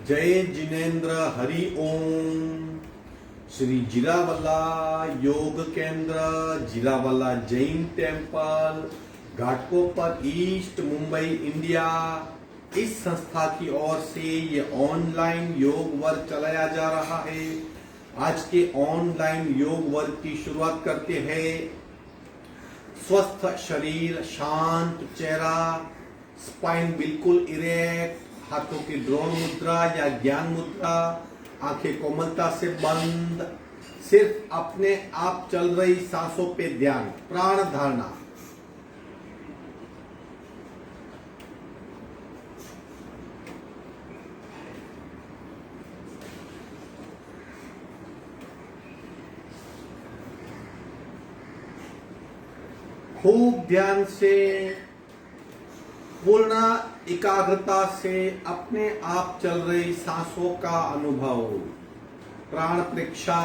जय जिनेन्द्र हरि ओम। श्री जीरावला योग केंद्र, Jirawala Jain temple, Ghatkopar east, Mumbai, India, इस संस्था की ओर से ये ऑनलाइन योग वर्ग चलाया जा रहा है। आज के ऑनलाइन योग वर्ग की शुरुआत करते हैं। स्वस्थ शरीर, शांत चेहरा, स्पाइन बिल्कुल इरेक्ट, हाथों की ड्रोन मुद्रा या ज्ञान मुद्रा, आंखें कोमलता से बंद, सिर्फ अपने आप चल रही सांसों पे ध्यान, प्राण धारणा। खूब ध्यान से, पूर्ण एकाग्रता से अपने आप चल रही सांसों का अनुभव, प्राण परीक्षा।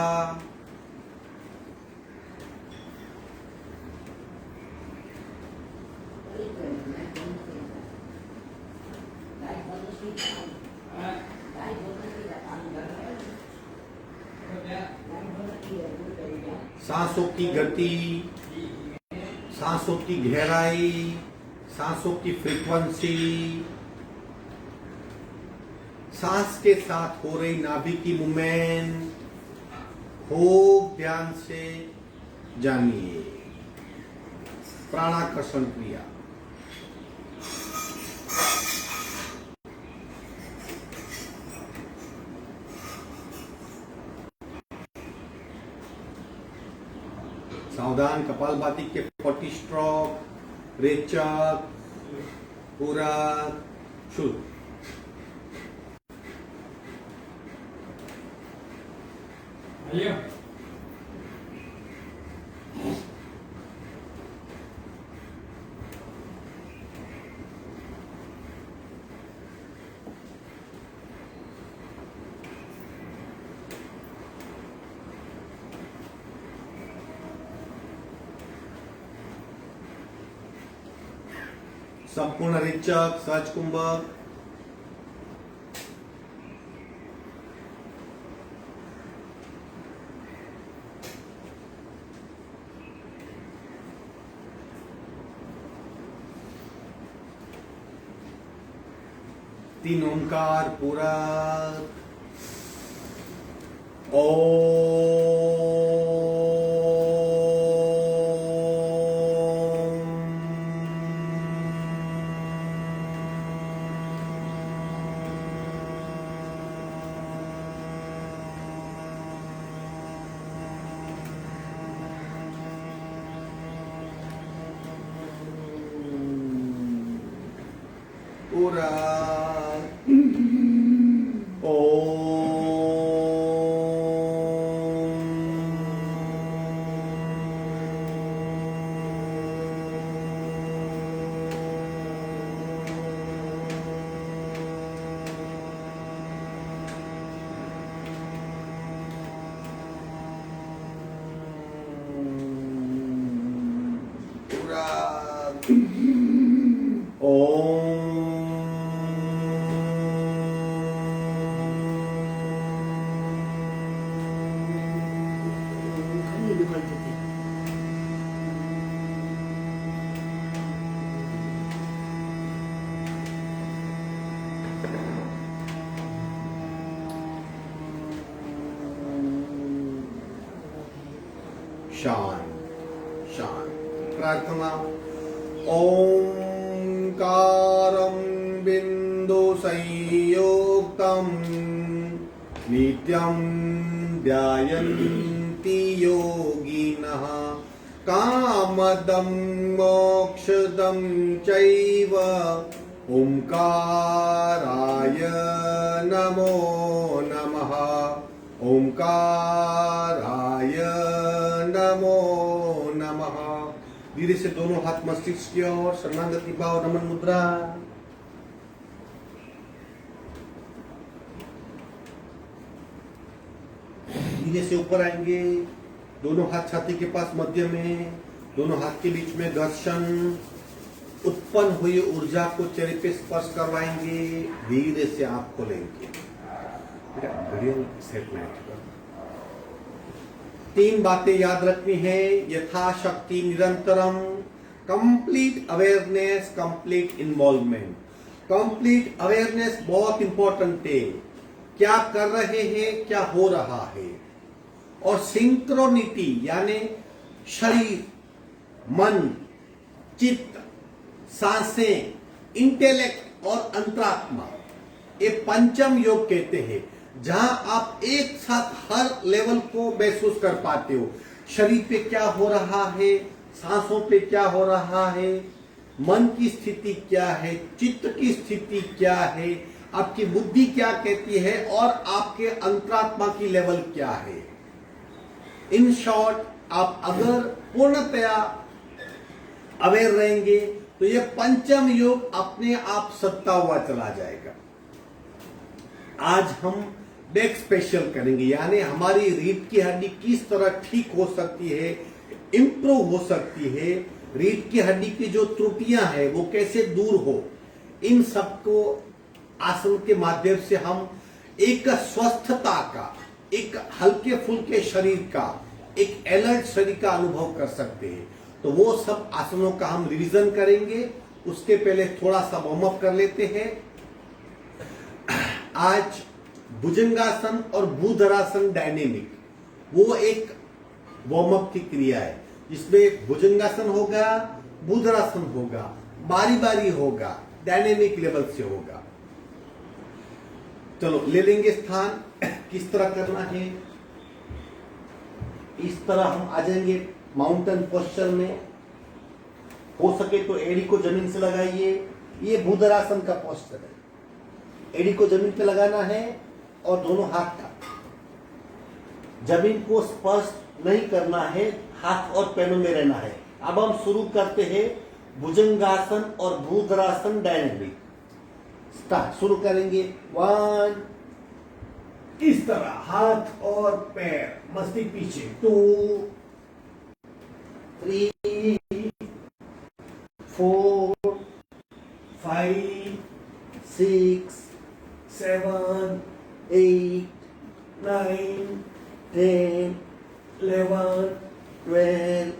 सांसों की गति, सांसों की गहराई, सांसों की फ्रीक्वेंसी, सांस के साथ हो रही नाभि की मूवमेंट, खूब ध्यान से जानिए। प्राणाकर्षण क्रिया। सावधान, कपालभाति के 40 स्ट्रोक, रेचक, पूरा शुरू। संपूर्ण रेचक, सहज कुंभक, तीन ओंकार पूरा पूरा शांत शांत। प्रार्थना। ओंकारं बिंदु संयुक्तं नित्यं ध्यायन्ति योगिनः कामदं मोक्षदं चैव ओंकाराय नमो नमः। ओंकाराय नमो नमः। धीरे से दोनों हाथ मस्तिष्क की ओर, शरणागति भाव, नमन मुद्रा। धीरे से ऊपर आएंगे, दोनों हाथ छाती के पास मध्य में, दोनों हाथ के बीच में घर्षण, उत्पन्न हुई ऊर्जा को चेहरे पे स्पर्श करवाएंगे। धीरे से आंख खोलेंगे। घड़ियाल सेट नाइट पर 3 बातें याद रखनी है। यथाशक्ति निरंतरम, complete awareness, complete involvement. Complete awareness बहुत इंपॉर्टेंट है, क्या कर रहे हैं, क्या हो रहा है। और सिंक्रोनिटी यानी शरीर, मन, चित्त, सांसें, इंटेलेक्ट और अंतरात्मा, ये पंचम योग कहते हैं, जहां आप एक साथ हर लेवल को महसूस कर पाते हो। शरीर पे क्या हो रहा है, सांसों पे क्या हो रहा है, मन की स्थिति क्या है, चित्त की स्थिति क्या है, आपकी बुद्धि क्या कहती है और आपके अंतरात्मा की लेवल क्या है। इन शॉर्ट, आप अगर पूर्णतया अवेयर रहेंगे तो ये पंचम योग अपने आप सत्ता हुआ चला जाएगा। आज हम बैक स्पेशल करेंगे, यानी हमारी रीढ़ की हड्डी किस तरह ठीक हो सकती है, इंप्रूव हो सकती है, रीढ़ की हड्डी की जो त्रुटियां हैं वो कैसे दूर हो। इन सबको आसन के माध्यम से हम एक स्वस्थता का, एक हल्के फुल्के शरीर का, एक अलर्ट शरीर का अनुभव कर सकते हैं। तो वो सब आसनों का हम रिवीजन करेंगे। उसके पहले थोड़ा सा वार्म अप कर लेते हैं। आज भुजंगासन और भूधरासन डायनेमिक, वो एक वार्म अप की क्रिया है जिसमें भुजंगासन होगा, भूधरासन होगा, बारी बारी होगा, डायनेमिक लेवल से होगा। चलो ले लेंगे स्थान। किस तरह करना है, इस तरह हम आ जाएंगे माउंटेन पोस्चर में। हो सके तो एड़ी को जमीन से लगाइए। ये भूधरासन का पोस्चर है। एड़ी को जमीन पे लगाना है और दोनों हाथ का जमीन को स्पर्श नहीं करना है, हाथ और पैरों में रहना है। अब हम शुरू करते हैं भुजंगासन और भूधरासन डायनेमिक। स्टार्ट, शुरू करेंगे। 1, इस तरह हाथ और पैर मस्तिष्क पीछे। 2, 3, 4, 5, 6, 7, 8, 9, 10, 11, 12,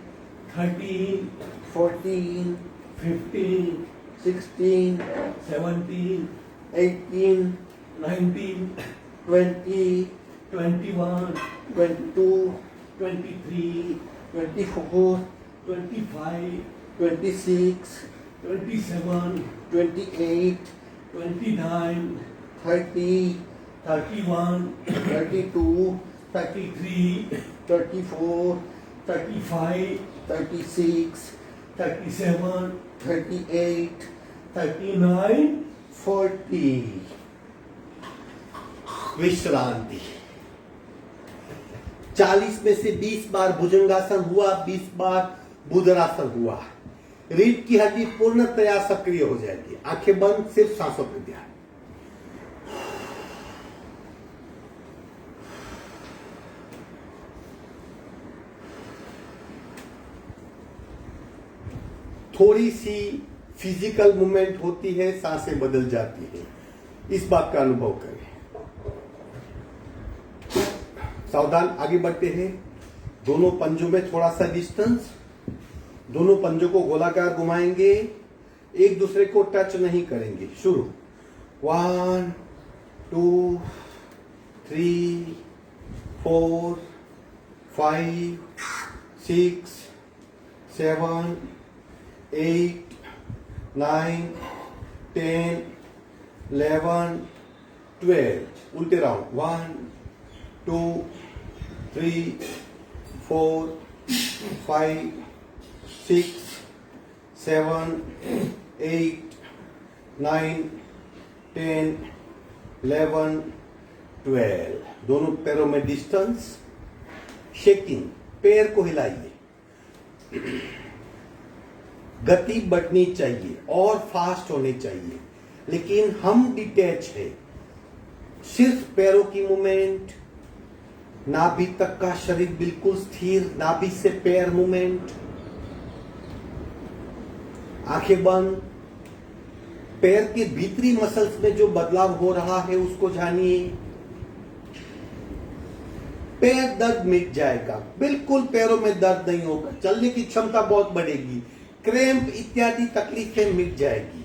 13, 14, 15, 16, 17, 18, 19, 20, 21, 22, 23, 24, 25, 26, 27, 28, 29, 30, 31, 32, 33, 34, 35, 36, 37, 38, 39, 40। विश्रांति। 40 में से 20 बार भुजंगासन हुआ, 20 बार भूधरासन हुआ। रीढ़ की हड्डी पूर्णतया सक्रिय हो जाएगी। आंखें बंद, सिर्फ सांसों पर ध्यान। थोड़ी सी फिजिकल मूवमेंट होती है, सांसें बदल जाती है, इस बात का अनुभव करें। सावधान, आगे बढ़ते हैं। दोनों पंजों में थोड़ा सा डिस्टेंस, दोनों पंजों को गोलाकार घुमाएंगे, एक दूसरे को टच नहीं करेंगे। शुरू। 1, 2, 3, 4, 5, 6, 7, 8, 9, 10, 11, 12। उल्टे राउंड। 1, 2, 3, 4, 5, 6, 7, 8, 9, 10, 11, 12। दोनों पैरों में डिस्टेंस। शेकिंग, पैर को हिलाइए। गति बढ़नी चाहिए और फास्ट होनी चाहिए, लेकिन हम डिटैच है। सिर्फ पैरों की मूवमेंट, नाभि तक का शरीर बिल्कुल स्थिर, नाभि से पैर मूवमेंट। आंखें बंद। पैर के भीतरी मसल्स में जो बदलाव हो रहा है उसको जानिए। पैर दर्द मिट जाएगा, बिल्कुल पैरों में दर्द नहीं होगा, चलने की क्षमता बहुत बढ़ेगी, क्रैम्प इत्यादि तकलीफें मिट जाएगी।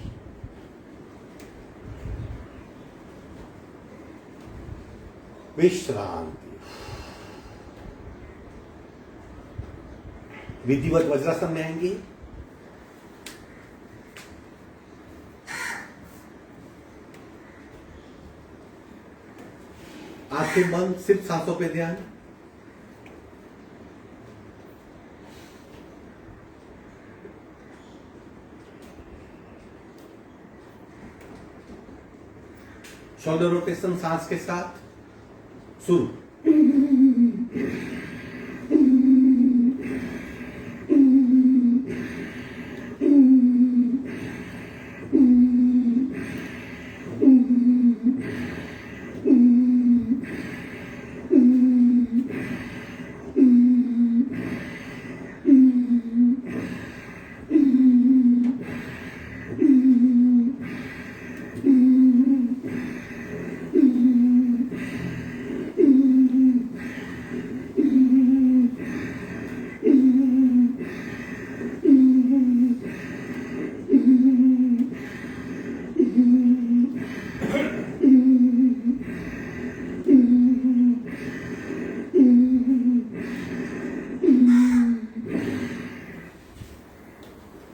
विश्रांति। विधिवत वज्रासन में आएंगे। आंखें बंद, सिर्फ सांसों पे ध्यान। शोल्डर रोटेशन सांस के साथ शुरू।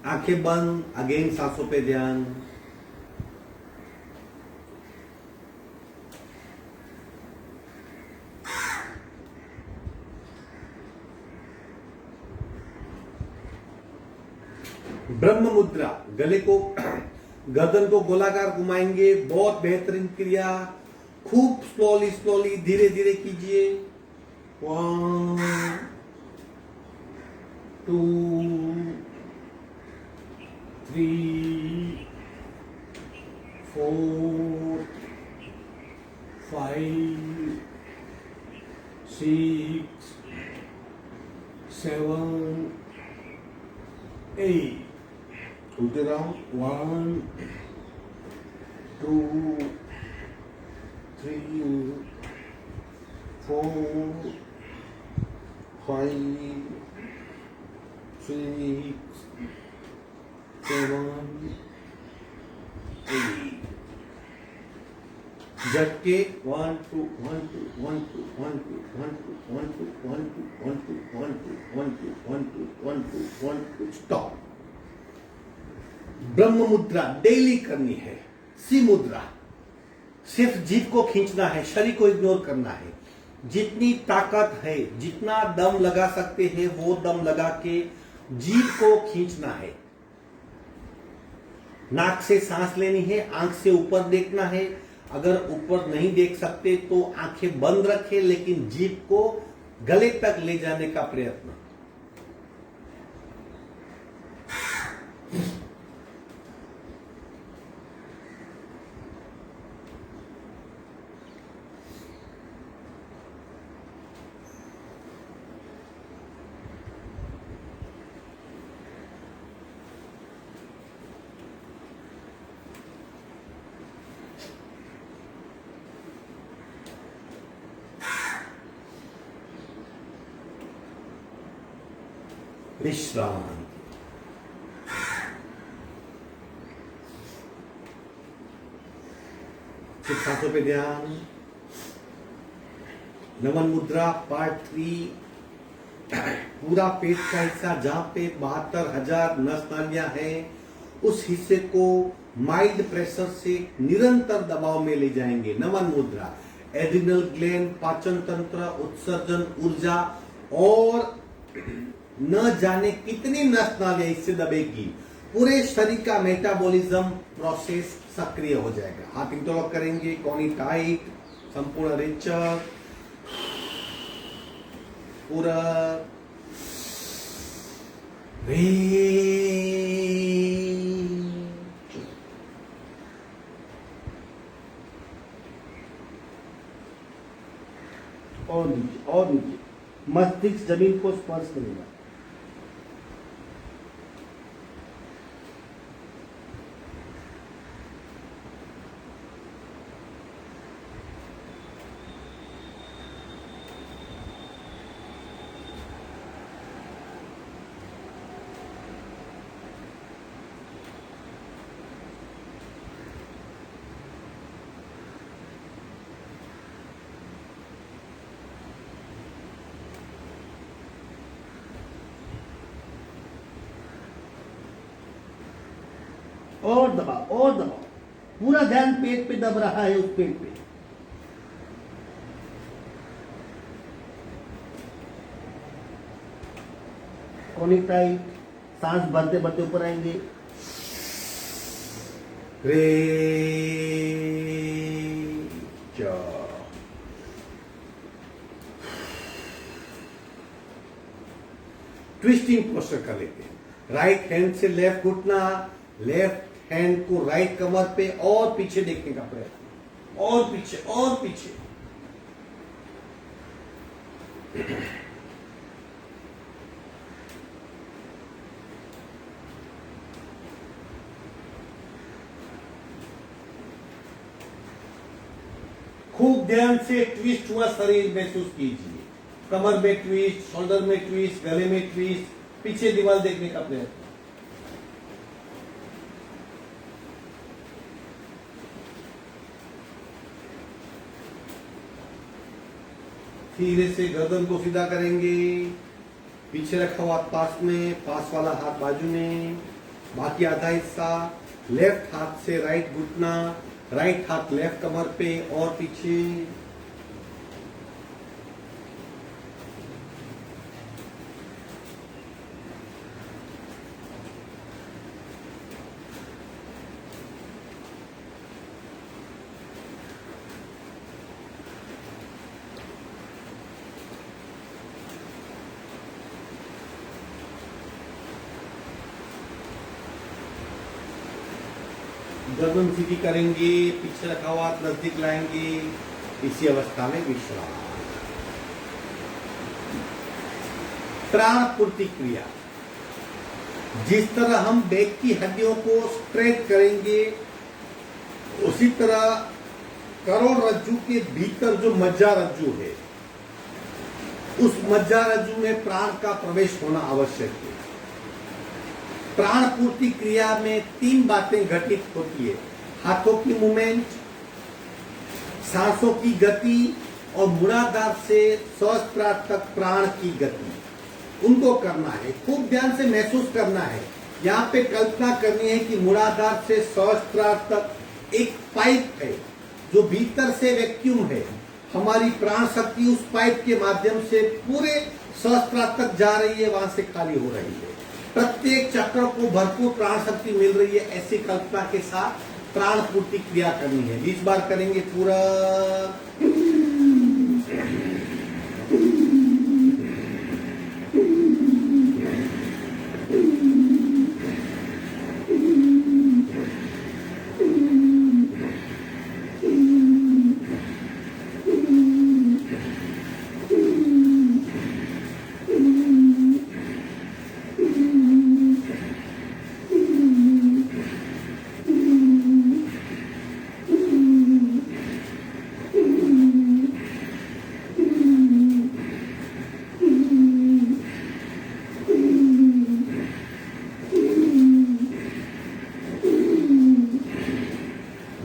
आंखें बंद, अगेन सांसों पे ध्यान। ब्रह्म मुद्रा, गले को गर्दन को गोलाकार घुमाएंगे, बहुत बेहतरीन क्रिया, खूब स्लोली स्लोली धीरे धीरे कीजिए। 1 2 3 4 5 6 7 8 Put it around 1 2 3 4 5 6 7 8 झटके 1 2 1 2 1 2 1 2 1 2 1 2 1 2 1 2 1 2 1 2 1 2 1 2 1 2 स्टॉप। ब्रह्म मुद्रा डेली करनी है। सी मुद्रा, सिर्फ जीभ को खींचना है, शरीर को इग्नोर करना है। जितनी ताकत है, जितना दम लगा सकते हैं वो दम लगा के जीभ को खींचना है। नाक से सांस लेनी है, आंख से ऊपर देखना है। अगर ऊपर नहीं देख सकते तो आंखें बंद रखें, लेकिन जीभ को गले तक ले जाने का प्रयत्न। विश्राम। फिर सांसों पे ध्यान। नमन मुद्रा पार्ट 3। पूरा पेट का हिस्सा जहां पे 72,000 नस नालियां हैं, उस हिस्से को माइल्ड प्रेशर से निरंतर दबाव में ले जाएंगे। नमन मुद्रा एड्रिनल ग्लैंड, पाचन तंत्र, उत्सर्जन ऊर्जा और न जाने कितनी नस नालियां इससे दबेगी। पूरे शरीर का मेटाबॉलिज्म प्रोसेस सक्रिय हो जाएगा। हाथ इंटरलॉक करेंगे, कोनी टाइट, संपूर्ण रिचर, पूरा और नीचे और नीचे। मस्तिष्क जमीन को स्पर्श करेगा। और दबाओ और दबाओ। पूरा ध्यान पेट पे दब रहा है, उस पेट पे। Conic tight. सांस भरते भरते ऊपर आएंगे। ट्विस्टिंग पोस्टर कर लेते हैं। राइट हैंड से लेफ्ट घुटना, लेफ्ट हैंड को राइट कमर पे और पीछे देखने का प्रयत्न, और पीछे और पीछे। खूब ध्यान से ट्विस्ट हुआ शरीर महसूस कीजिए। कमर में ट्विस्ट, शोल्डर में ट्विस्ट, गले में ट्विस्ट, पीछे दीवार देखने का प्रयत्न। धीरे से गर्दन को सीधा करेंगे। पीछे रखा हुआ पास में, पास वाला हाथ बाजू में, बाकी आधा हिस्सा। लेफ्ट हाथ से राइट घुटना, राइट हाथ लेफ्ट कमर पे और पीछे। गर्दन सीधी करेंगे, पीछे रखा हुआ हाथ नजदीक लाएंगे। इसी अवस्था में विश्राम। प्राण पूर्ति क्रिया। जिस तरह हम बैक की हड्डियों को स्ट्रेट करेंगे, उसी तरह करोड़रज्जु के भीतर जो मज्जारज्जु है, उस मज्जारज्जु में प्राण का प्रवेश होना आवश्यक है। प्राण पूर्ति क्रिया में 3 बातें घटित होती है। हाथों की मूवमेंट, सांसों की गति और मूलाधार से सहस्त्रार तक प्राण की गति। उनको करना है, खूब ध्यान से महसूस करना है। यहाँ पे कल्पना करनी है कि मूलाधार से सहस्त्रार तक एक पाइप है जो भीतर से वैक्यूम है। हमारी प्राण शक्ति उस पाइप के माध्यम से पूरे सहस्त्रार तक जा रही है, वहां से खाली हो रही है। प्रत्येक चक्र को भरपूर प्राण शक्ति मिल रही है, ऐसी कल्पना के साथ प्राण पूर्ति क्रिया करनी है। 20 बार करेंगे पूरा।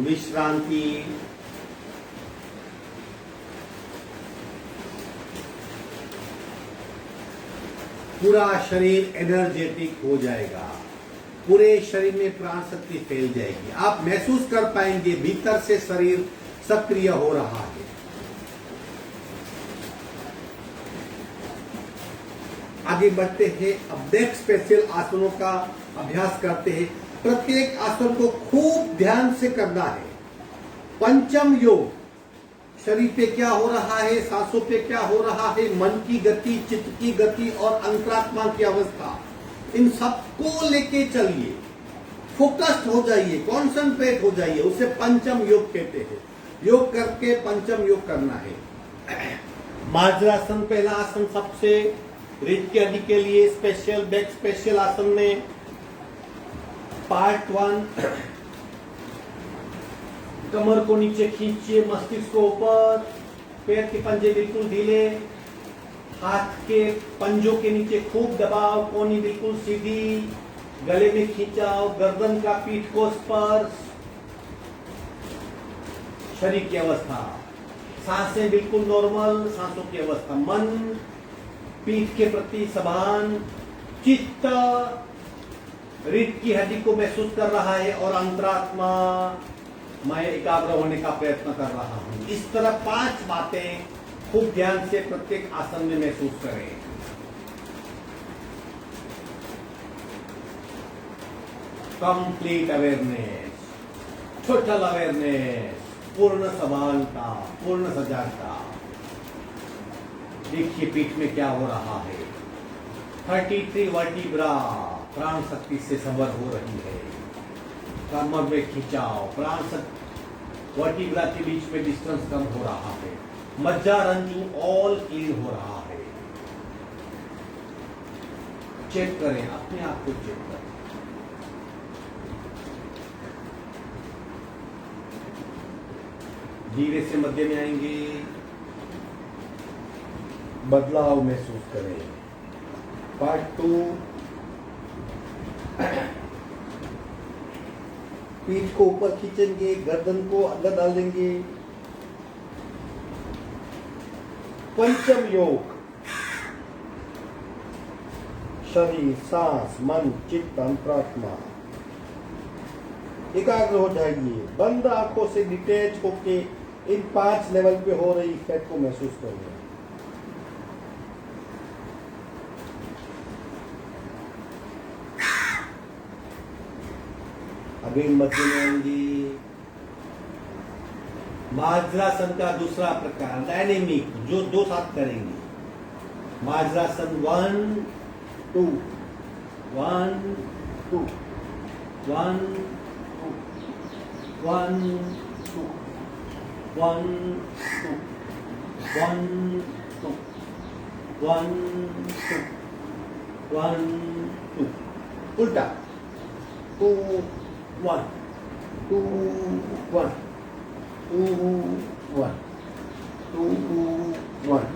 विश्रांति। पूरा शरीर एनर्जेटिक हो जाएगा, पूरे शरीर में प्राण शक्ति फैल जाएगी। आप महसूस कर पाएंगे भीतर से शरीर सक्रिय हो रहा है। आगे बढ़ते हैं, अब नेक्स्ट स्पेशल आसनों का अभ्यास करते हैं। प्रत्येक आसन को खूब ध्यान से करना है। पंचम योग, शरीर पे क्या हो रहा है, सांसों पे क्या हो रहा है, मन की गति, चित्त की गति और अंतरात्मा की अवस्था, इन सबको लेके चलिए। फोकस्ड हो जाइए, कॉन्सेंट्रेट हो जाइए, उसे पंचम योग कहते हैं। योग करके पंचम योग करना है। मार्जरासन पहला आसन, सबसे रीढ़ की हड्डी के लिए स्पेशल, बैक स्पेशल आसन में पार्ट 1, कमर को नीचे खींचिए, मस्तिष्क को ऊपर, पैर के पंजे बिल्कुल ढीले, हाथ के पंजों के नीचे खूब दबाव, कोहनी बिल्कुल सीधी, गले में खींचाव, गर्दन का पीठ को स्पर्श, शरीर की अवस्था, सांसें बिल्कुल नॉर्मल, सांसों की अवस्था, मन पीठ के प्रति समान, चित्त रीढ़ की हड्डी को महसूस कर रहा है और अंतरात्मा मैं एकाग्र होने का प्रयत्न कर रहा हूं। इस तरह 5 बातें खूब ध्यान से प्रत्येक आसन में महसूस करें। कंप्लीट अवेयरनेस, टोटल अवेयरनेस, पूर्ण समानता, पूर्ण सजागता। देखिए पीठ में क्या हो रहा है। 33 वर्टिब्रा प्राण शक्ति से सबर हो रही है। कमर में खिंचाव, प्राण शक्ति वर्टिब्रा के बीच में डिस्टेंस कम हो रहा है। मज्जा रंजू ऑल क्लीन हो रहा है। चेक करें, अपने आप को चेक करें। धीरे से मध्य में आएंगे, बदलाव महसूस करें। पार्ट 2, पीठ को ऊपर खींचेंगे, गर्दन को अंदर डालेंगे। पंचम योग, शरीर, सांस, मन, चित्त, अंतरात्मा। एकाग्र हो जाइए। बंद आंखों से डिटेच होके इन 5 लेवल पे हो रही इफेक्ट को महसूस करिए। अभी मध्य में आएंगे। माज्रासन का दूसरा प्रकार डायनेमिक, जो 2 साथ करेंगे। माज्रासन 1 2 1 2 1 2 1 2 1 2 1 2 1 2 1 2। उल्टा 2 1 2 1 2 1 2 1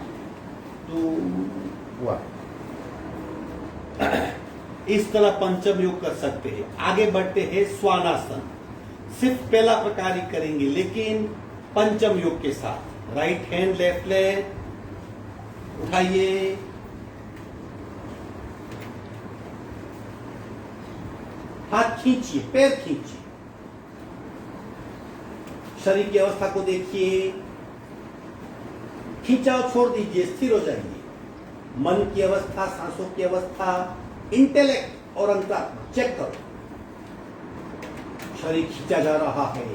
2 1। इस तरह पंचम योग कर सकते हैं। आगे बढ़ते हैं स्वानासन। सिर्फ पहला प्रकार ही करेंगे, लेकिन पंचम योग के साथ। राइट हैंड लेफ्ट लेग उठाइए, हाथ खींचिए, पैर खींचिए, शरीर की अवस्था को देखिए। खिंचाव छोड़ दीजिए, स्थिर हो जाइए। मन की अवस्था, सांसों की अवस्था, इंटेलेक्ट और अंतरात्मा चेक करो। शरीर खींचा जा रहा है,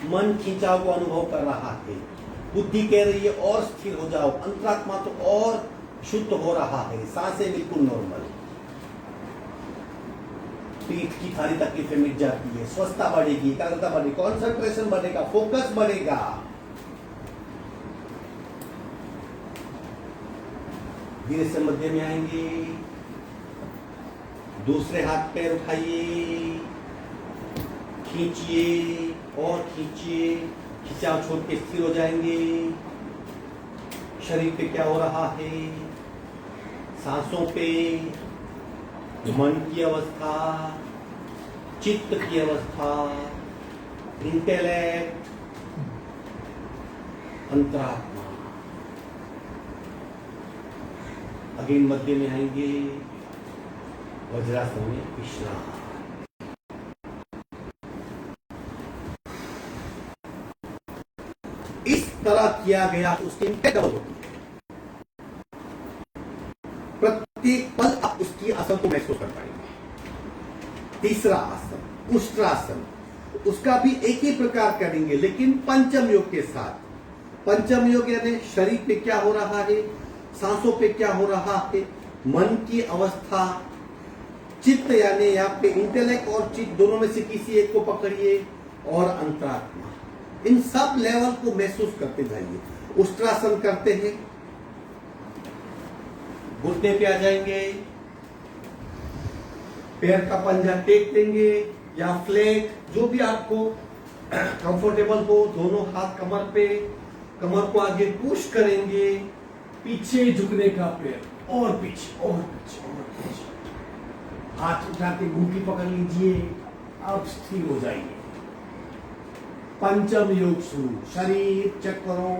मन खिंचाव को अनुभव कर रहा है। बुद्धि कह रही है और स्थिर हो जाओ, अंतरात्मा तो और शुद्ध हो रहा है। सांसें बिल्कुल नॉर्मल। पीठ की सारी तकलीफें मिट जाती है, स्वस्थता बढ़ेगी, एकाग्रता बढ़ेगी, कॉन्सेंट्रेशन बढ़ेगा, फोकस बढ़ेगा। धीरे से मध्य में आएंगे। दूसरे हाथ पैर उठाइए, खींचिए और खींचिए। खिंचाव छोड़ के स्थिर हो जाएंगे। शरीर पे क्या हो रहा है, सांसों पे, मन की अवस्था, चित्त की अवस्था, इंटेलेक्ट, अंतरात्मा। अगेन मध्य में आएंगे। वज्रासन में विश्राम। इस तरह किया गया तो उसकी इम्पैक्ट डबल होती है। प्रत्येक पल आप उसकी आसन को महसूस कर पाएंगे। तीसरा आसन उष्ट्रासन, उसका भी एक ही प्रकार करेंगे, लेकिन पंचम योग के साथ। पंचम योग यानी शरीर पे क्या हो रहा है, सांसों पे क्या हो रहा है, मन की अवस्था, चित्त यानी यहाँ पे इंटेलेक्ट और चित्त दोनों में से किसी एक को पकड़िए, और अंतरात्मा। इन सब लेवल को महसूस करते जाइए। उष्ट्रासन करते हैं, घुटने पे आ जाएंगे, पैर का पंजा टेक देंगे या फ्लैट, जो भी आपको कंफर्टेबल हो। दोनों हाथ कमर पे, कमर को आगे पुश करेंगे, पीछे झुकने का पैर, और पीछे और पीछे और पीछे। हाथ उठा के घूंटी पकड़ लीजिए, अब स्थिर हो जाइए। पंचम योग शुरू। शरीर चेक करो,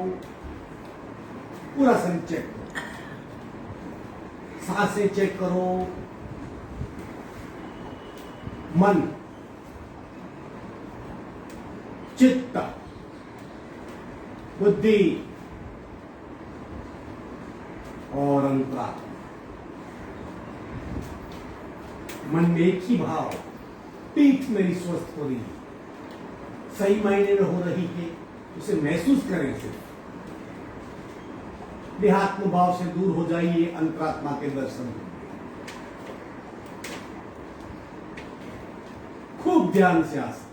पूरा शरीर चेक करो, सांसें चेक करो, मन, चित्त, बुद्धि और अंतरात्मा। मन में एक ही भाव, पीठ मेरी स्वस्थ हो रही है, सही मायने में हो रही है, उसे महसूस करें। सिर्फ देहात्म भाव से दूर हो जाइए, अंतरात्मा के दर्शन होंगे। खूब ध्यान से आसन,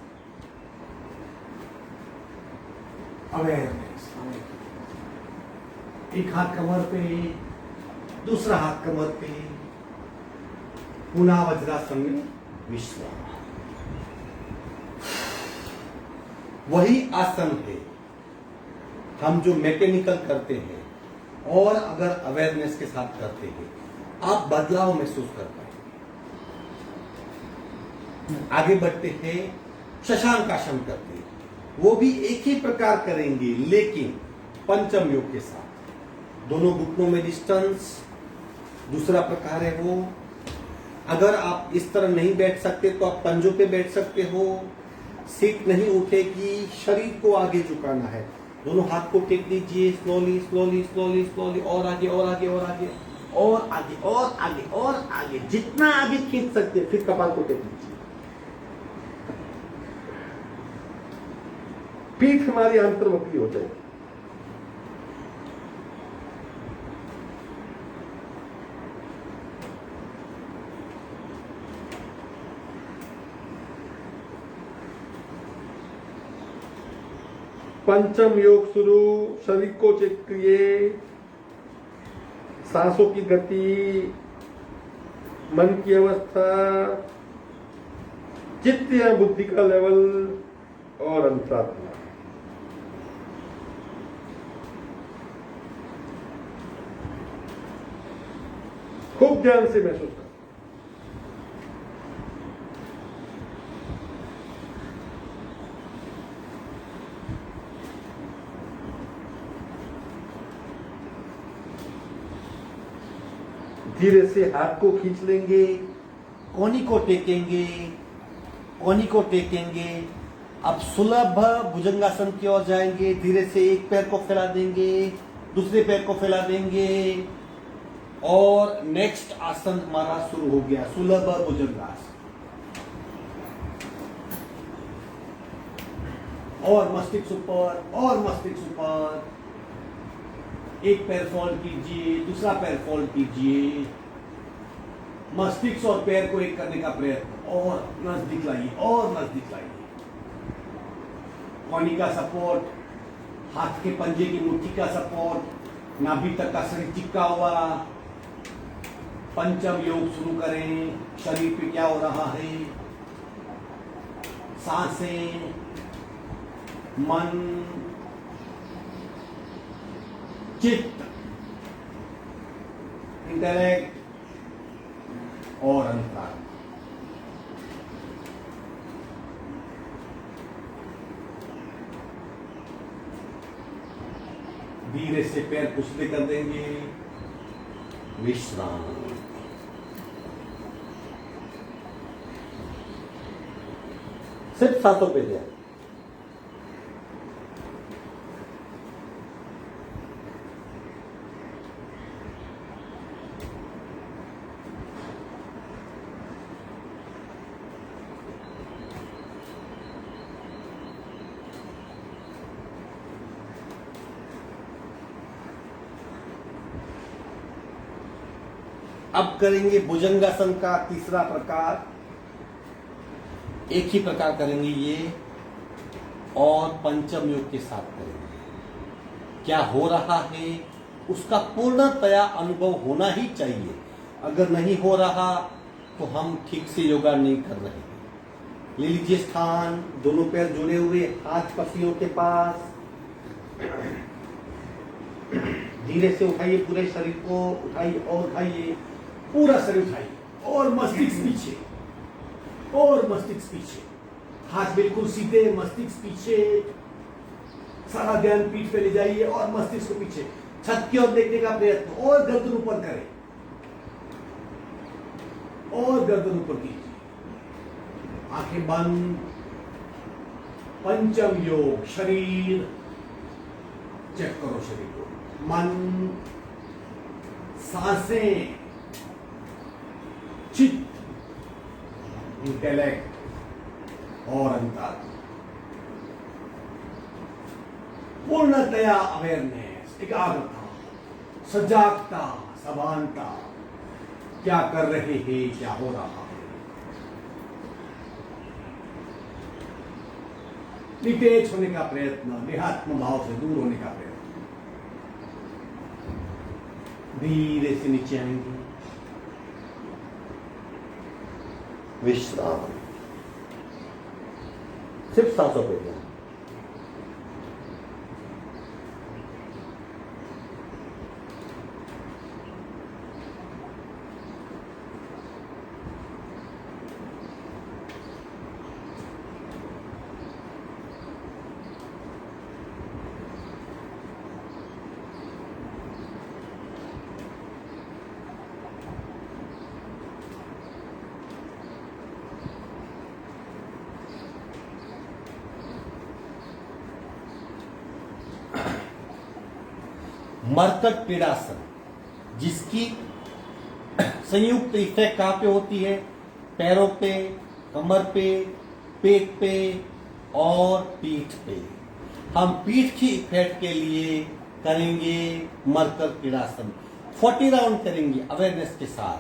अवेयरनेस, एक हाथ कमर पे, दूसरा हाथ कमर पे, पुनः वज्रासन में विश्राम। वही आसन है हम जो मैकेनिकल करते हैं, और अगर अवेयरनेस के साथ करते हैं, आप बदलाव महसूस कर पाएंगे। आगे बढ़ते हैं, शशांक आसन करते हैं, वो भी एक ही प्रकार करेंगे, लेकिन पंचम योग के साथ। दोनों घुटनों में डिस्टेंस, दूसरा प्रकार है वो। अगर आप इस तरह नहीं बैठ सकते तो आप पंजों पे बैठ सकते हो। सीट नहीं उठेगी, शरीर को आगे झुकाना है। दोनों हाथ को टेक दीजिए, स्लोली स्लोली स्लोली स्लोली, और आगे और आगे और आगे और आगे और आगे और आगे, जितना आगे खींच सकते हैं। फिर कपाल को टेक दीजिए। पीठ हमारी अंतर्मुखी हो जाएगी। पंचम योग शुरू। शरीर को चेक करिए, सांसों की गति, मन की अवस्था, चित्त या बुद्धि का लेवल और अंतरात्मा। खूब ध्यान से महसूस करें। धीरे से हाथ को खींच लेंगे, कोहनी को टेकेंगे, कोहनी को टेकेंगे। अब सुलभ भुजंगासन की ओर जाएंगे। धीरे से एक पैर को फैला देंगे, दूसरे पैर को फैला देंगे, और नेक्स्ट आसन हमारा शुरू हो गया, सुलभ भुजंगासन। और मस्तिष्क ऊपर, और मस्तिष्क ऊपर। एक पैर फोल्ड कीजिए, दूसरा पैर फोल्ड कीजिए। मस्तिष्क और पैर को एक करने का प्रयत्न, और नजदीक लाइए, और नजदीक लाइए। कोहनी का सपोर्ट, हाथ के पंजे की मुट्ठी का सपोर्ट, नाभि तक का शरीर चिपका हुआ। पंचम योग शुरू करें। शरीर पे क्या हो रहा है? सांसें, मन, चित्त, इंटेलेक्ट और अंतरात्मा। धीरे से पैर पुष्ट कर देंगे। विश्राम। सिर्फ सांसों पे ध्यान। अब करेंगे भुजंगासन का तीसरा प्रकार। एक ही प्रकार करेंगे ये, और पंचम योग के साथ करेंगे। क्या हो रहा है उसका पूर्णतया अनुभव होना ही चाहिए। अगर नहीं हो रहा तो हम ठीक से योगा नहीं कर रहे हैं। ले लीजिए स्थान, दोनों पैर जुड़े हुए, हाथ पसलियों के पास। धीरे से उठाइए, पूरे शरीर को उठाइए और उठाइए, पूरा शरीर उठाइए, और मस्तिष्क पीछे, और मस्तिष्क पीछे। हाथ बिल्कुल सीधे, मस्तिष्क पीछे। सारा ध्यान पीठ पे ले जाइए और मस्तिष्क को पीछे। छत की ओर देखने का प्रयत्न, और गर्दन ऊपर करें, और गर्दन ऊपर कीजिए। आंखें बंद। पंचम योग, शरीर चेक करो, शरीर को, मन, सांसें, चित्त, इंटेलेक्ट और अंतरात्मा। पूर्णतया अवेयरनेस, एकाग्रता, सजागता, सभानता। क्या कर रहे हैं, क्या हो रहा है। डिटेच होने का प्रयत्न, देहात्म भाव से दूर होने का प्रयत्न। धीरे से नीचे आएंगे। विश्राम, सिर्फ सांसों पे ध्यान। मरकट पीड़ासन, जिसकी संयुक्त इफेक्ट कहां पे होती है? पैरों पे, कमर पे, पेट पे और पीठ पे। हम पीठ की इफेक्ट के लिए करेंगे मरकट पीड़ासन। 40 राउंड करेंगे अवेयरनेस के साथ,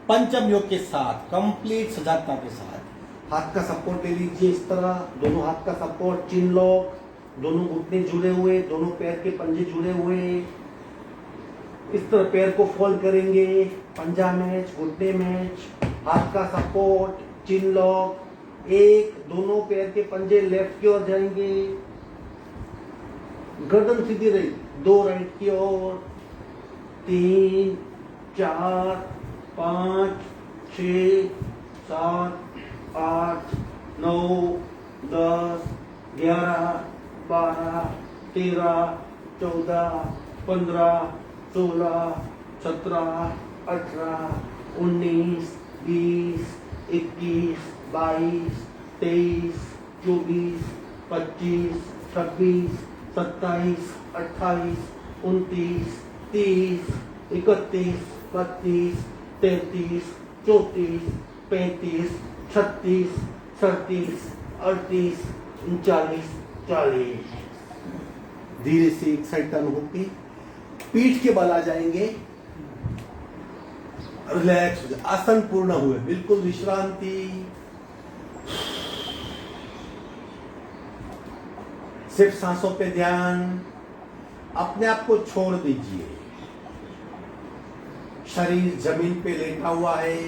पंचम योग के साथ, कंप्लीट सजागता के साथ। हाथ का सपोर्ट ले लीजिए इस तरह, दोनों हाथ का सपोर्ट, चिन लॉक, दोनों घुटने जुड़े हुए, दोनों पैर के पंजे जुड़े हुए। इस तरह पैर को फोल्ड करेंगे, पंजा मैच, घुटने मैच, हाथ का सपोर्ट, चिन लॉक। एक, दोनों पैर के पंजे लेफ्ट की ओर जाएंगे, गर्दन सीधी रही, 2 राइट की ओर, 3, 4, 5, 6, 7, 8, 9, 10, 11, 12, 13, 14, 15, 16, 17, 18, 19, 20, 21, 22, 23, 24, 25, 26, 27, 28, 29, 30, 31, 32, 33, 34, 35, 36, 37, 38, 39, 40। धीरे से एक साइड टर्न होके पीठ के बल आ जाएंगे, रिलैक्स हो जाए, आसन पूर्ण हुए, बिल्कुल विश्रांति। सिर्फ सांसों पे ध्यान, अपने आप को छोड़ दीजिए। शरीर जमीन पे लेटा हुआ है,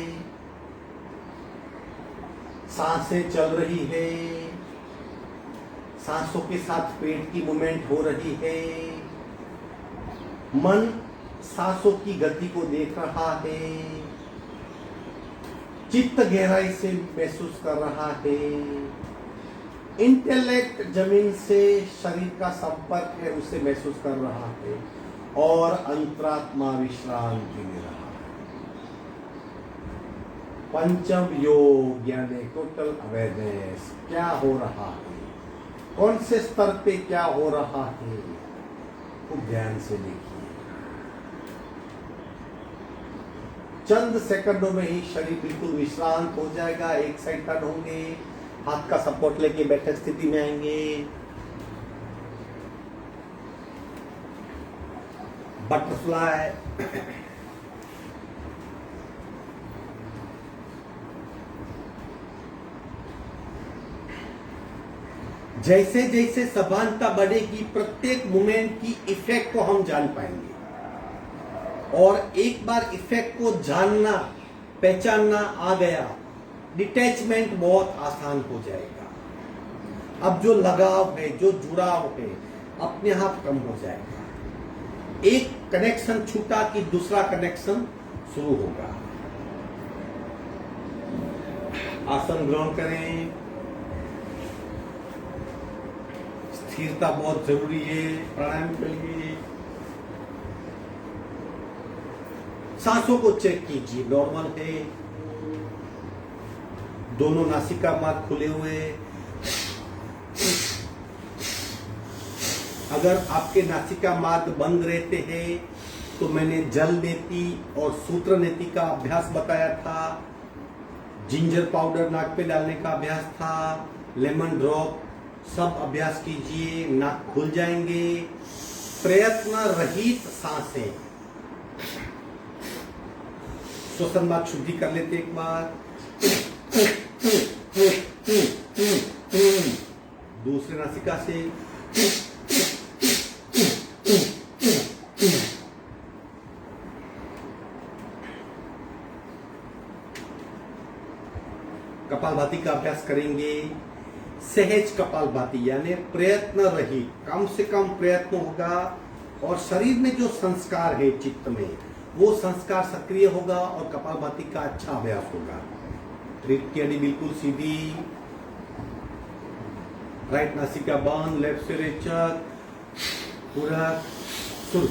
सांसें चल रही है, सांसों के साथ पेट की मूवमेंट हो रही है। मन सांसों की गति को देख रहा है, चित्त गहराई से महसूस कर रहा है। इंटेलेक्ट जमीन से शरीर का संपर्क है, उसे महसूस कर रहा है और अंतरात्मा विश्रांति ले रहा है। पंचम योग यानी टोटल अवेयरनेस, क्या हो रहा है, कौन से स्तर पे क्या हो रहा है, खूब ध्यान से देखिए। चंद सेकंडों में ही शरीर बिल्कुल विश्रांत हो जाएगा। एक साइड टर्न होंगे, हाथ का सपोर्ट लेके बैठक स्थिति में आएंगे। बटरफ्लाई, जैसे जैसे सभानता बढ़ेगी, प्रत्येक मूवमेंट की इफेक्ट को हम जान पाएंगे और एक बार इफेक्ट को जानना, पहचानना आ गया, डिटैचमेंट बहुत आसान हो जाएगा। अब जो लगाव है, जो जुड़ाव है, अपने आप कम हो जाएगा। एक कनेक्शन छूटा कि दूसरा कनेक्शन शुरू होगा। आसन ग्रहण करें। स्थिरता बहुत जरूरी है। प्राणायाम करिए। सांसों को चेक कीजिए, नॉर्मल है। दोनों नासिका मार्ग खुले हुए। अगर आपके नासिका मार्ग बंद रहते हैं तो मैंने जल नीति और सूत्र नीति का अभ्यास बताया था, जिंजर पाउडर नाक पे डालने का अभ्यास था, लेमन ड्रॉप, सब अभ्यास कीजिए, नाक खुल जाएंगे। प्रयत्न रहित सांसें, श्वसन मार्ग शुद्धि कर लेते एक बार। दूसरे नासिका से कपालभाति का अभ्यास करेंगे। सहज कपालभाति यानी प्रयत्न रहित, कम से कम प्रयत्न होगा और शरीर में जो संस्कार है चित्त में वो संस्कार सक्रिय होगा और कपालभाति का अच्छा अभ्यास होगा। रीढ़ की हड्डी बिल्कुल सीधी, राइट नासिका बंद, लेफ्ट से रेचक, पूरा शुरू।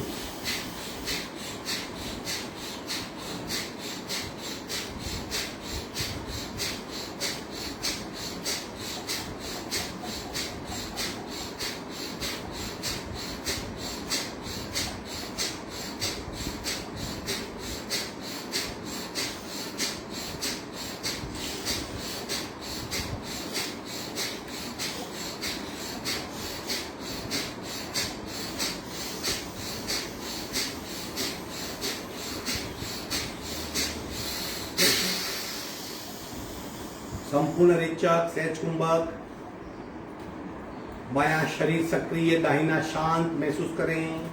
संपूर्ण रेचक, सहज कुंभक, बायां शरीर सक्रिय, दाहिना शांत महसूस करें।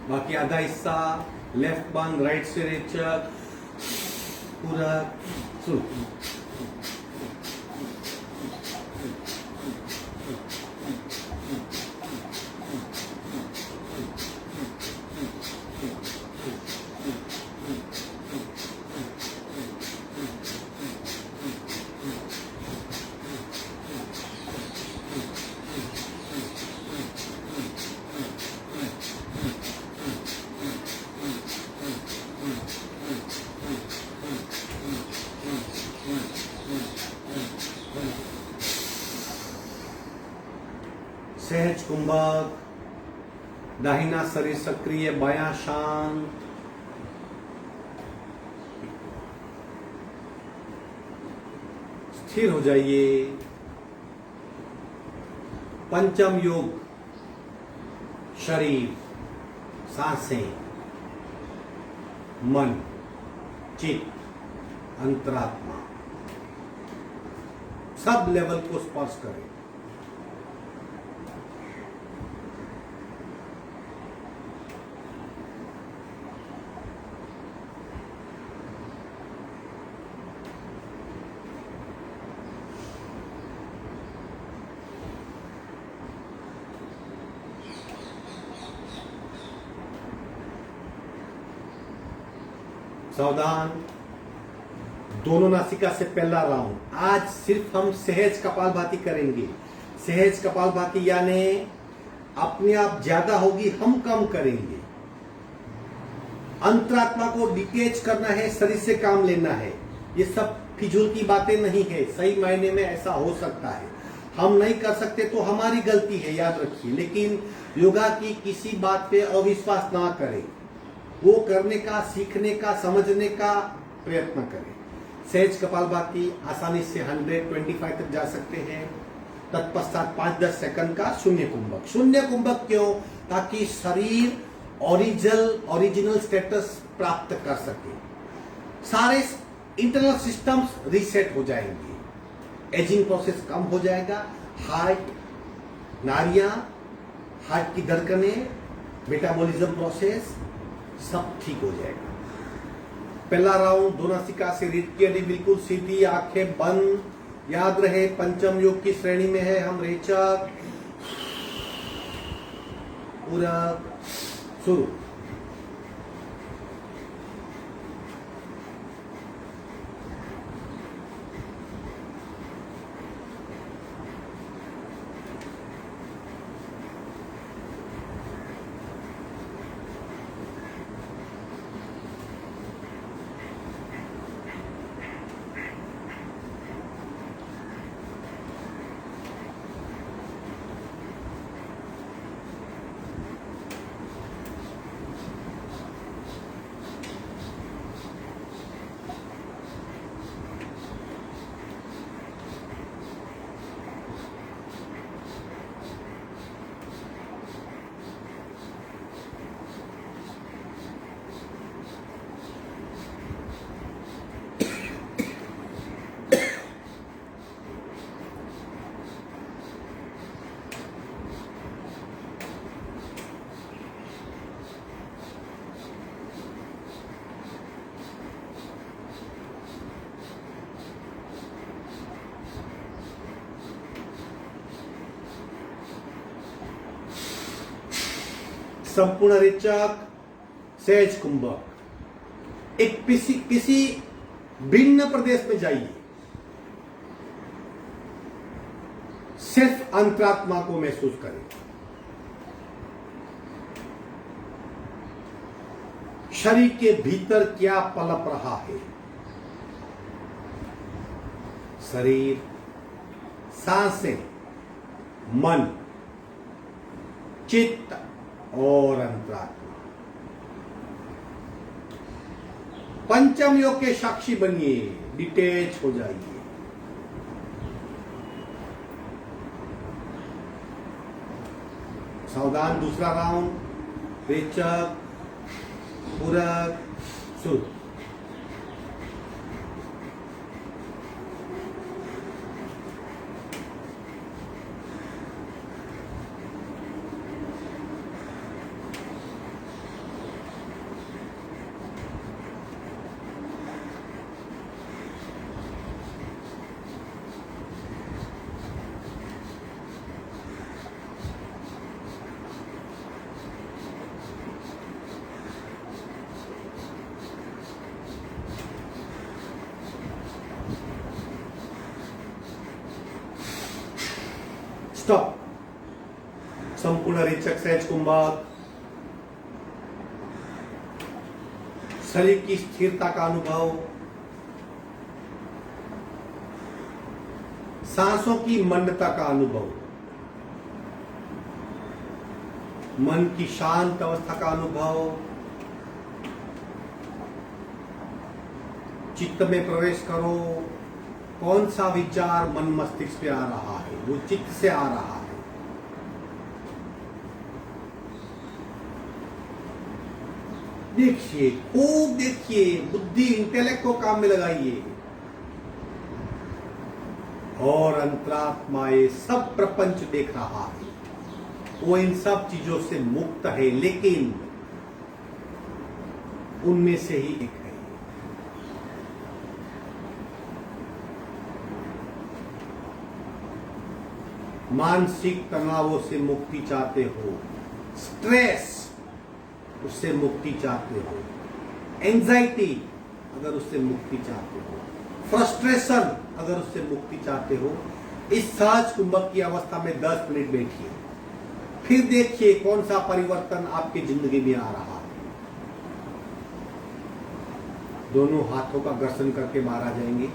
बाकी आधा हिस्सा लेफ्ट बंद, राइट से रेचक, पूरा शुरू। सहज कुंभक, दाहिना शरीर सक्रिय, बायां शांत। स्थिर हो जाइए। पंचम योग, शरीर, सांसें, मन, चित्त, अंतरात्मा, सब लेवल को स्पर्श करें। सावधान, दोनों नासिका से पहला राउंड। आज सिर्फ हम सहज कपालभाति करेंगे। सहज कपालभाति यानी अपने आप ज्यादा होगी, हम कम करेंगे। अंतरात्मा को डिटेच करना है, शरीर से काम लेना है। ये सब फिजूल की बातें नहीं है। सही मायने में ऐसा हो सकता है, हम नहीं कर सकते तो हमारी गलती है, याद रखिए। लेकिन योगा की किसी बात पे अविश्वास ना करें, वो करने का, सीखने का, समझने का प्रयत्न करें। सहज कपालभाति आसानी से 125 तक जा सकते हैं। तत्पश्चात 5-10 सेकंड का शून्य कुंभक। शून्य कुंभक क्यों? ताकि शरीर ओरिजिनल स्टेटस प्राप्त कर सके, सारे इंटरनल सिस्टम्स रीसेट हो जाएंगे, एजिंग प्रोसेस कम हो जाएगा, हार्ट, नाड़ियां, हार्ट की धड़कनें, मेटाबॉलिज्म प्रोसेस सब ठीक हो जाएगा। पहला राउंड, दो नासिका से रीढ़ की हड्डी बिल्कुल सीधी, आंखें बंद, याद रहे पंचम योग की श्रेणी में है हम। रेचक, पूरक, शुरू। संपूर्ण रेचक, सहज कुंभक। एक किसी भिन्न प्रदेश में जाइए, सिर्फ अंतरात्मा को महसूस करें। शरीर के भीतर क्या पलप रहा है। शरीर, सांसें, मन, चित्त और अंतरात्मा। पंचम योग के साक्षी बनिए, डिटेच हो जाइए। सावधान, दूसरा राउंड। रेचक, पूरक, शुरू। स्टॉप। संपूर्ण रेचक, सहज कुंभक। शरीर की स्थिरता का अनुभव, सांसों की मंदता का अनुभव, मन की शांत अवस्था का अनुभव। चित्त में प्रवेश करो। कौन सा विचार मन मस्तिष्क पे आ रहा है, वो चित्त से आ रहा है। देखिए, खूब देखिए, बुद्धि, इंटेलेक्ट को काम में लगाइए। और अंतरात्मा ये सब प्रपंच देख रहा है, वो इन सब चीजों से मुक्त है, लेकिन उनमें से ही एक है। मानसिक तनावों से मुक्ति चाहते हो, स्ट्रेस उससे मुक्ति चाहते हो, एंजाइटी अगर उससे मुक्ति चाहते हो, फ्रस्ट्रेशन अगर उससे मुक्ति चाहते हो, इस सहज कुंभक की अवस्था में 10 मिनट बैठिए। फिर देखिए कौन सा परिवर्तन आपकी जिंदगी में आ रहा है। दोनों हाथों का घर्षण करके बाहर आ जाएंगे।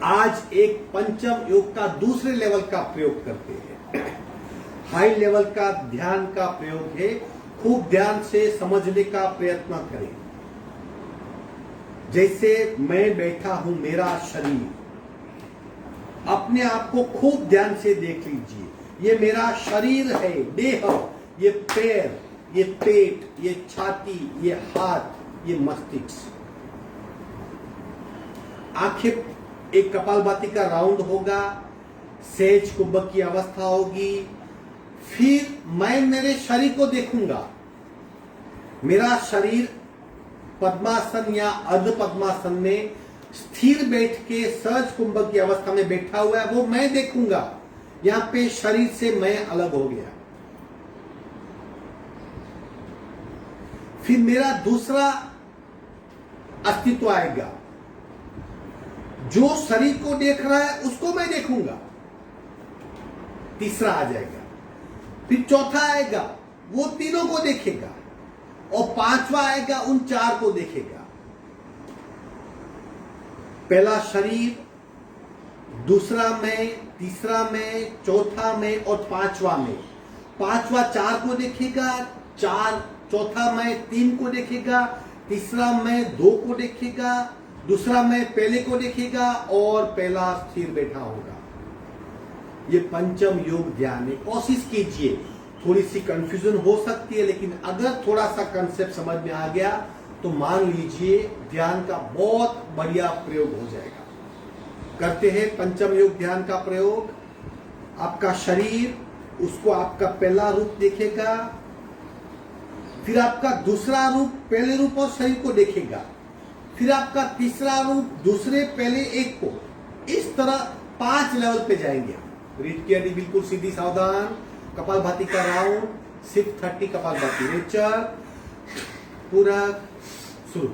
आज एक पंचम योग का दूसरे लेवल का प्रयोग करते हैं। हाई लेवल का ध्यान का प्रयोग है। खूब ध्यान से समझने का प्रयत्न करें। जैसे मैं बैठा हूं, मेरा शरीर, अपने आप को खूब ध्यान से देख लीजिए। ये मेरा शरीर है, देह, ये पैर, ये पेट, ये छाती, ये हाथ, ये मस्तिष्क। आंखें, एक कपालभाति का राउंड होगा, सहज कुंभक की अवस्था होगी। फिर मैं मेरे शरीर को देखूंगा। मेरा शरीर पद्मासन या अर्ध पद्मासन में स्थिर बैठ के सहज कुंभक की अवस्था में बैठा हुआ है, वो मैं देखूंगा। यहां पे शरीर से मैं अलग हो गया। फिर मेरा दूसरा अस्तित्व आएगा, जो शरीर को देख रहा है उसको मैं देखूंगा, तीसरा आ जाएगा। फिर चौथा आएगा, वो तीनों को देखेगा, और पांचवा आएगा, उन चार को देखेगा। पहला शरीर, दूसरा मैं, तीसरा मैं, चौथा मैं और पांचवा मैं। पांचवा चार को देखेगा, चौथा मैं तीन को देखेगा, तीसरा मैं दो को देखेगा, दूसरा मैं पहले को देखेगा और पहला स्थिर बैठा होगा। ये पंचम योग ध्यान है। कोशिश कीजिए, थोड़ी सी कंफ्यूजन हो सकती है, लेकिन अगर थोड़ा सा कंसेप्ट समझ में आ गया तो मान लीजिए ध्यान का बहुत बढ़िया प्रयोग हो जाएगा। करते हैं पंचम योग ध्यान का प्रयोग। आपका शरीर, उसको आपका पहला रूप देखेगा, फिर आपका दूसरा रूप पहले रूप और शरीर को देखेगा, फिर आपका तीसरा रूप दूसरे पहले एक को। इस तरह 5 लेवल पे जाएंगे। रीड किया, बिल्कुल सीधी सावधान। कपालभाति का राउंड, सिर्फ 30 कपालभाति। रेचर पूरा शुरू।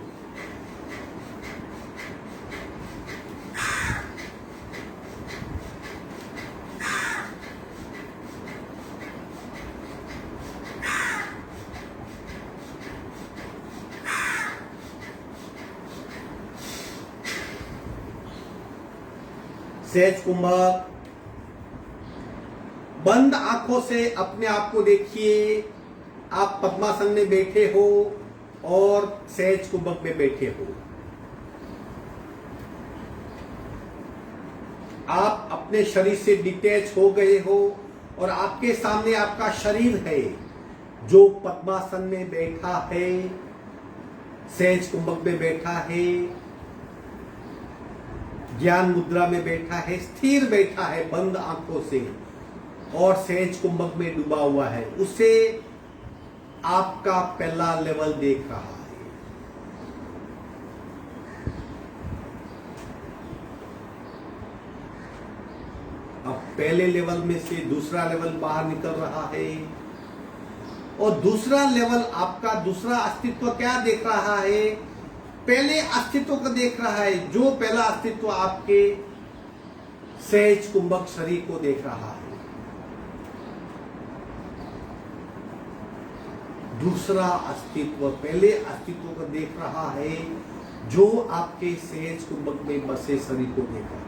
सहज कुंभक, बंद आंखों से अपने आप को देखिए। आप पद्मासन में बैठे हो और सहज कुंभक में बैठे हो। आप अपने शरीर से डिटैच हो गए हो और आपके सामने आपका शरीर है जो पद्मासन में बैठा है, सहज कुंभक में बैठा है, ज्ञान मुद्रा में बैठा है, स्थिर बैठा है बंद आंखों से और सहज कुंभक में डूबा हुआ है। उसे आपका पहला लेवल देख रहा है। अब पहले लेवल में से दूसरा लेवल बाहर निकल रहा है और दूसरा लेवल आपका दूसरा अस्तित्व क्या देख रहा है? पहले अस्तित्व को देख रहा है। जो पहला अस्तित्व आपके सहज कुंभक शरीर को देख रहा है। दूसरा अस्तित्व पहले अस्तित्व को देख रहा है जो आपके सहज कुंभक में बसे शरीर को देख रहा है।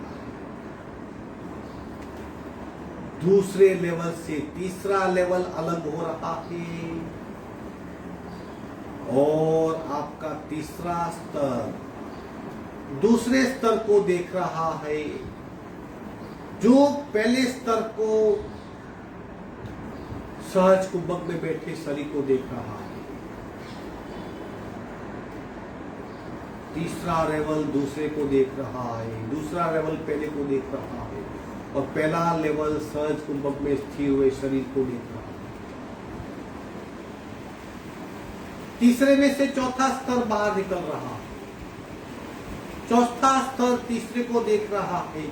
दूसरे लेवल से तीसरा लेवल अलग हो रहा है और आपका तीसरा स्तर दूसरे स्तर को देख रहा है जो पहले स्तर को सहज कुंभक में बैठे शरीर को देख रहा है। तीसरा लेवल दूसरे को देख रहा है, दूसरा लेवल पहले को देख रहा है और पहला लेवल सहज कुंभक में स्थिर हुए शरीर को देख रहा है। तीसरे में से चौथा स्तर बाहर निकल रहा है। चौथा स्तर तीसरे को देख रहा है,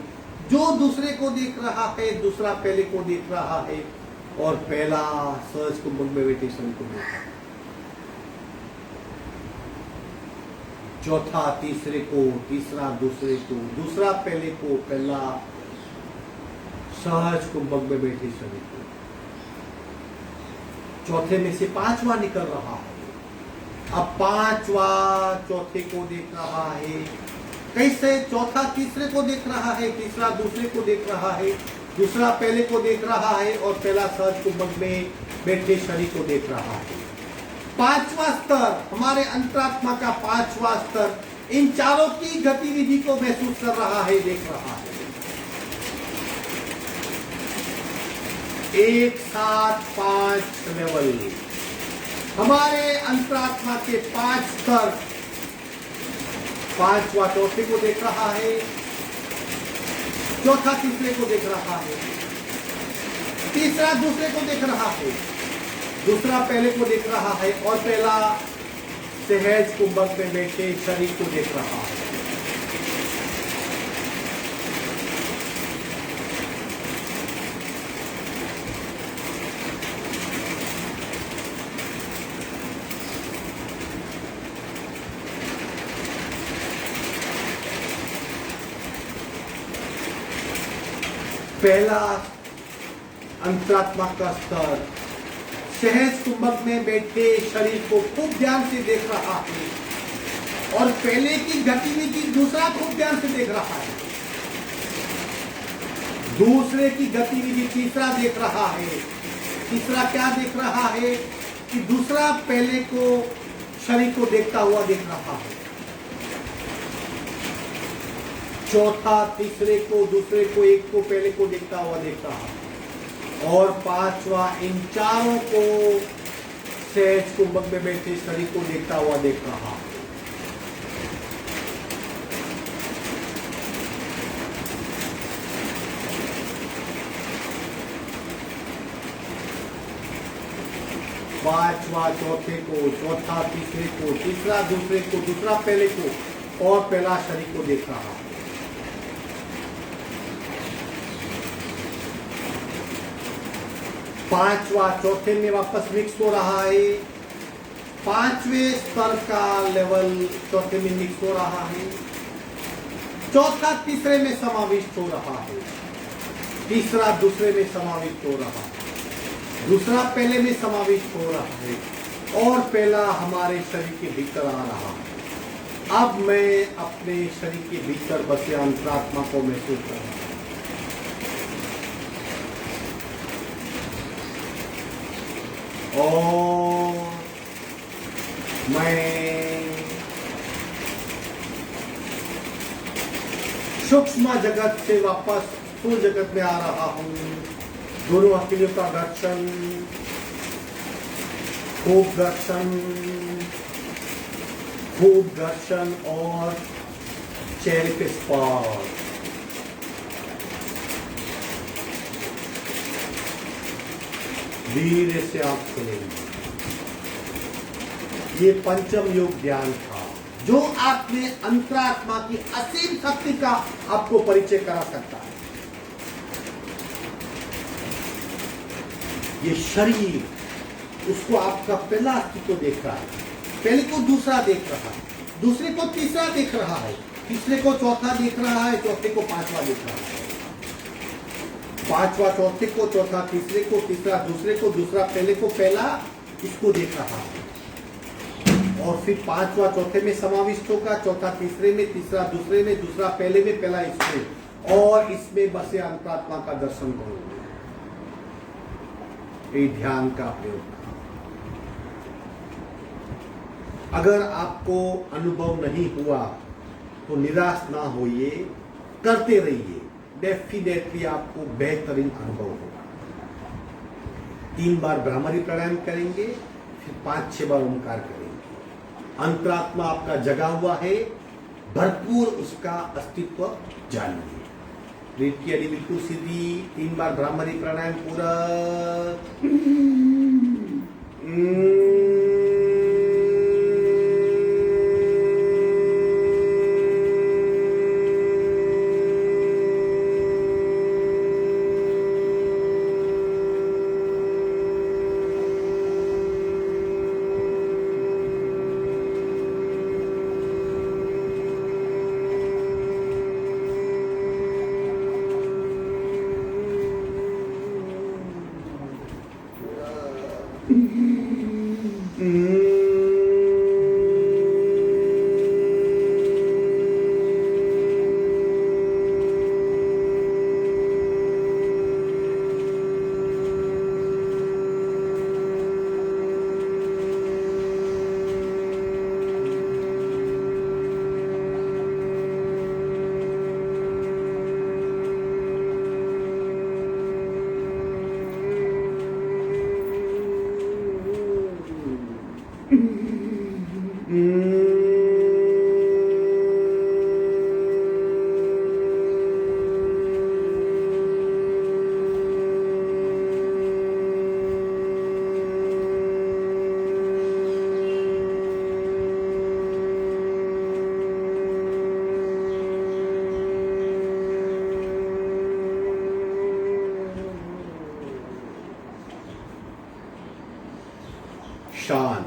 जो दूसरे को देख रहा है दूसरा पहले को देख रहा है और पहला सहज कुंभक में बैठे शरीर को देख रहा है। चौथा तीसरे को, तीसरा दूसरे को, दूसरा पहले को, पहला सहज कुंभक में बैठे शरीर को। चौथे में से पांचवा निकल रहा है। अब पांचवा चौथे को देख रहा है। कैसे? चौथा तीसरे को देख रहा है, तीसरा दूसरे को देख रहा है, दूसरा पहले को देख रहा है और पहला सहज कुंभक में बैठे शरीर को देख रहा है। पांचवा स्तर, हमारे अंतरात्मा का पांचवा स्तर इन चारों की गतिविधि को महसूस कर रहा है, देख रहा है। एक साथ 5 लेवल, हमारे अंतरात्मा के 5 स्तर। पांचवा चौथे को देख रहा है, चौथा तीसरे को देख रहा है, तीसरा दूसरे को देख रहा है, दूसरा पहले को देख रहा है और पहला सहज कुंभक में बैठे शरीर को देख रहा है। पहला अंतरात्मा का स्तर सहज कुंभक में बैठे शरीर को खूब ध्यान से देख रहा है और पहले की गतिविधि दूसरा खूब ध्यान से देख रहा है, दूसरे की गतिविधि तीसरा देख रहा है। तीसरा क्या देख रहा है कि दूसरा पहले को शरीर को देखता हुआ देख रहा है। चौथा तीसरे को, दूसरे को, एक को, पहले को देखता हुआ देख रहा है। और पांचवा इन चारों को सहज कुंभक में बैठे शरीर को देखता हुआ देख रहा है। पांचवा चौथे को, चौथा तीसरे को, तीसरा दूसरे को, दूसरा पहले को और पहला शरीर को देख रहा है। पांचवा चौथे में वापस मिक्स हो रहा है। पांचवें स्तर का लेवल चौथे में मिक्स हो रहा है। चौथा तीसरे में समाविष्ट हो रहा है। तीसरा दूसरे में समाविष्ट हो रहा है। दूसरा पहले में समाविष्ट हो रहा है और पहला हमारे शरीर के भीतर आ रहा है। अब मैं अपने शरीर के भीतर बसे अंतरात्मा को महसूस कर रहा हूं। और मैं सूक्ष्म जगत से वापस स्थूल जगत में आ रहा हूं। दोनों हथेलियों का घर्षण, खूब घर्षण और चेहरे पे स्पर्श। धीरे से आप खुलेंगे। ये पंचम योग ध्यान था जो आपने अंतरात्मा की असीम शक्ति का आपको परिचय करा सकता है। ये शरीर उसको आपका पहला अस्तित्व देख रहा है, पहले को दूसरा देख रहा है, दूसरे को तीसरा देख रहा है, तीसरे को चौथा देख रहा है, चौथे को पांचवा देख रहा है, पांचवा चौथे को, चौथा तीसरे को, तीसरा दूसरे को, दूसरा पहले को, पहला इसको देख रहा है। और फिर पांचवा चौथे में समाविष्ट होगा, चौथा तीसरे में, तीसरा दूसरे में, दूसरा पहले में, पहला इसमें, और इसमें बसे अंतरात्मा का दर्शन करोगे। ये ध्यान का प्रयोग। अगर आपको अनुभव नहीं हुआ तो निराश ना होइए, करते रहिए, डेफिनेटली आपको बेहतरीन अनुभव होगा। 3 बार भ्रामरी प्राणायाम करेंगे, फिर 5-6 बार ओंकार करेंगे। अंतरात्मा आपका जगा हुआ है, भरपूर उसका अस्तित्व जानिए। पेट की अड़ी बिल्कुल सीधी, 3 बार भ्रामरी प्राणायाम पूरा। शान,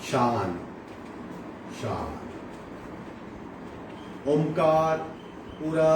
शान, शान। ओमकार पूरा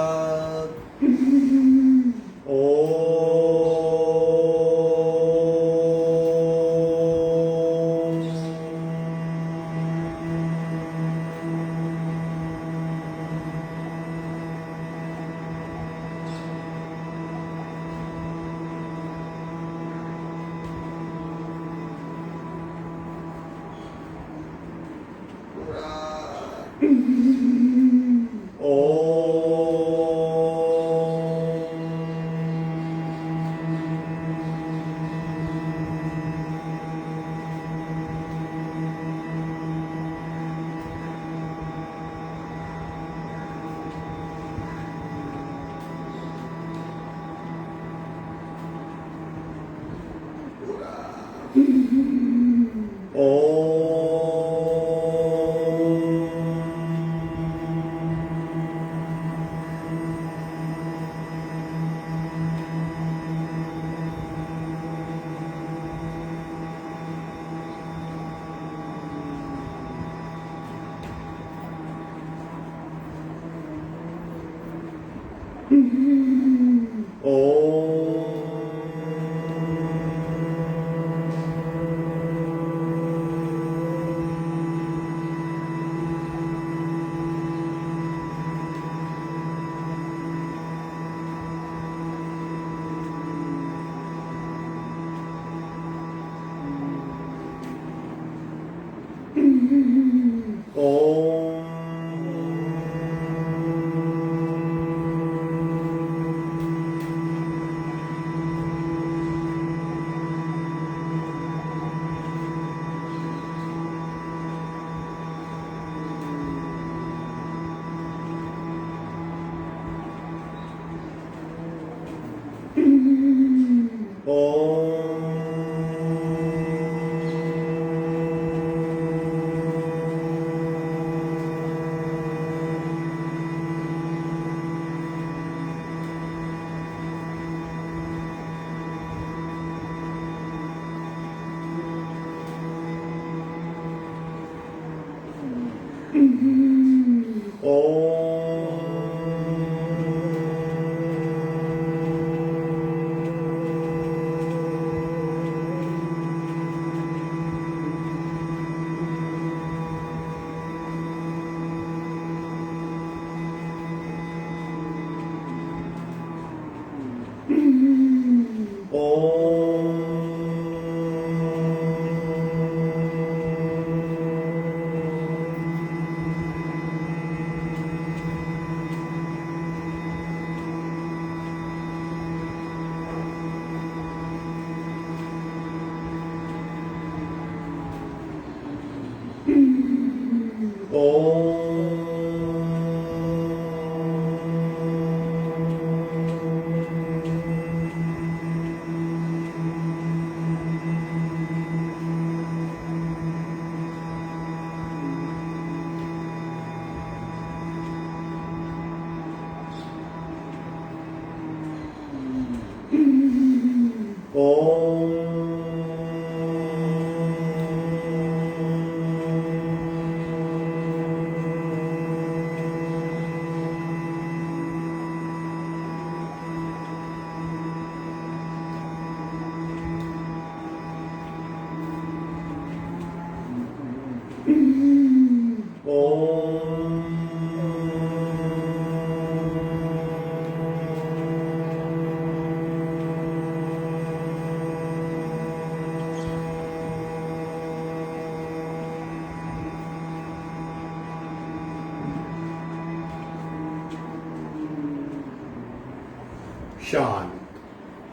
शांत,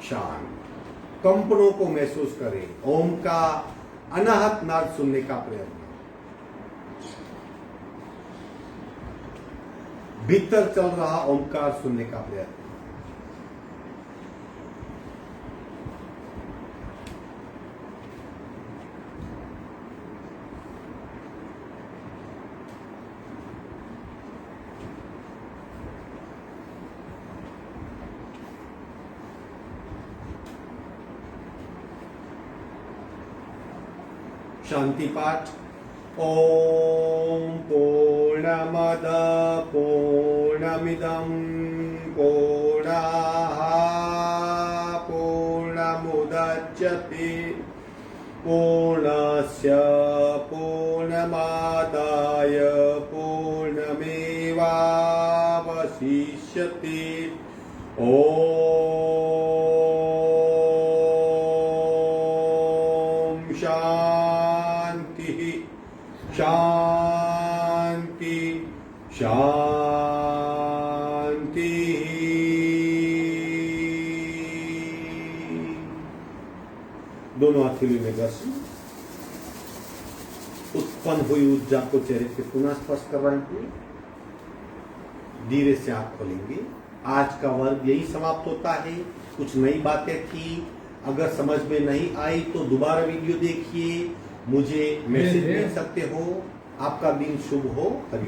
शांत। कंपनों को महसूस करें। ओम का अनाहत नाद सुनने का प्रयत्न। भीतर चल रहा ओमकार सुनने का प्रयत्न। शांति पाठ। ओम पूर्णमद पूर्णमिदं पूर्णाः पूर्णमुदच्यते पूर्णस्य पूर्णमादाय पूर्णमेवावशिष्यते। ओम शांति शांति शांति। दोनों हथेली में घर्षण। उत्पन्न हुई ऊर्जा को चेहरे पे पुनः स्पर्श करवाएंगे। धीरे से आंख खोलेंगे। आज का वर्ग यही समाप्त होता है। कुछ नई बातें थी, अगर समझ में नहीं आई तो दोबारा वीडियो देखिए, मुझे मैसेज भेज सकते हो। आपका दिन शुभ हो। हरिओम।